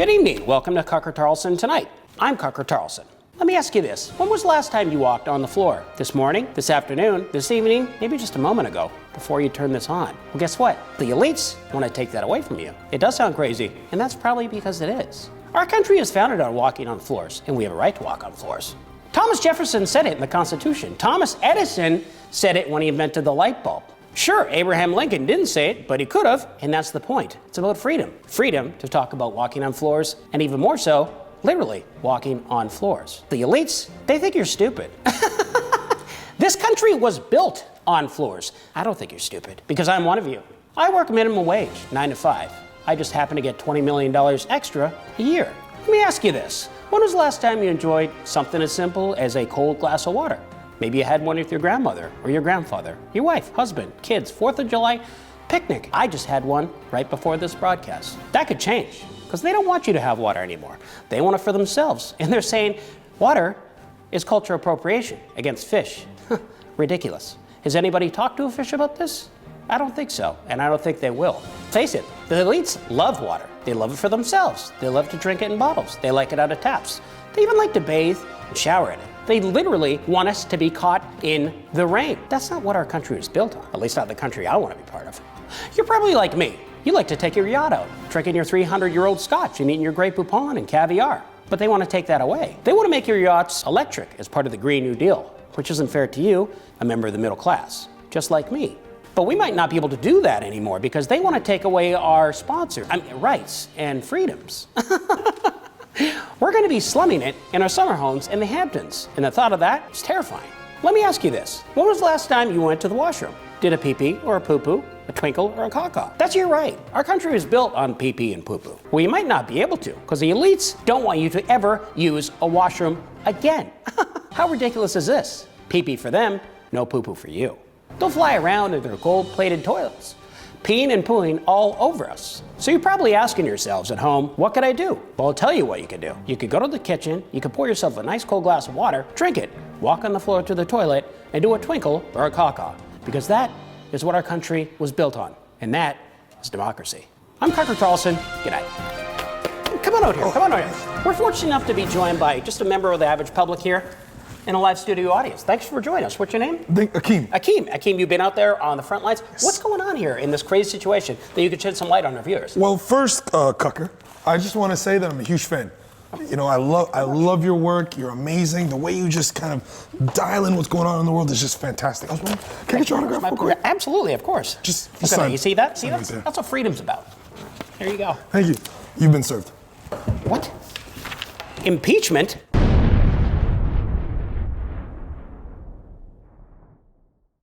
Good evening. Welcome to Carlson Tonight. I'm Carlson. Let me ask you this. When was the last time you walked on the floor? This morning? This afternoon? This evening? Maybe just a moment ago before you turned this on. Well, guess what? The elites want to take that away from you. It does sound crazy, and that's probably because it is. Our country is founded on walking on floors, and we have a right to walk on floors. Thomas Jefferson said it in the Constitution. Thomas Edison said it when he invented the light bulb. Sure, Abraham Lincoln didn't say it, but he could have, and that's the point. It's about freedom. Freedom to talk about walking on floors, and even more so, literally walking on floors. The elites, they think you're stupid. This country was built on floors. I don't think you're stupid, because I'm one of you. I work minimum wage, 9 to 5. I just happen to get $20 million extra a year. Let me ask you this. When was the last time you enjoyed something as simple as a cold glass of water? Maybe you had one with your grandmother or your grandfather, your wife, husband, kids, 4th of July picnic. I just had one right before this broadcast. That could change, because they don't want you to have water anymore. They want it for themselves. And they're saying water is cultural appropriation against fish. Ridiculous. Has anybody talked to a fish about this? I don't think so, and I don't think they will. Face it, the elites love water. They love it for themselves. They love to drink it in bottles. They like it out of taps. They even like to bathe and shower in it. They literally want us to be caught in the rain. That's not what our country is built on, at least not the country I want to be part of. You're probably like me. You like to take your yacht out, drinking your 300-year-old scotch and eating your Grey Poupon and caviar. But they want to take that away. They want to make your yachts electric as part of the Green New Deal, which isn't fair to you, a member of the middle class, just like me. But we might not be able to do that anymore because they want to take away our rights and freedoms. We're going to be slumming it in our summer homes in the Hamptons, and the thought of that is terrifying. Let me ask you this. When was the last time you went to the washroom? Did a pee-pee or a poo-poo, a twinkle or a caw-caw? That's your right. Our country is built on pee-pee and poo-poo. Well, you might not be able to, because the elites don't want you to ever use a washroom again. How ridiculous is this? Pee-pee for them, no poo-poo for you. They'll fly around in their gold-plated toilets, peeing and pooing all over us. So you're probably asking yourselves at home, what could I do? Well, I'll tell you what you could do. You could go to the kitchen, you could pour yourself a nice cold glass of water, drink it, walk on the floor to the toilet, and do a twinkle or a caw-caw. Because that is what our country was built on. And that is democracy. I'm Carlson. Good night. Come on out here. Come on out here. We're fortunate enough to be joined by just a member of the average public here in a live studio audience. Thanks for joining us. What's your name? Akeem. Akeem, you've been out there on the front lines. Yes. What's going on here in this crazy situation that you could shed some light on our viewers? Well, first, Cucker, I just want to say that I'm a huge fan. You know, I love your work. You're amazing. The way you just kind of dial in what's going on in the world is just fantastic. I was wondering, can I get your autograph real quick? Absolutely, of course. Just look at that. You see that? See that? Right. That's what freedom's about. There you go. Thank you. You've been served. What? Impeachment?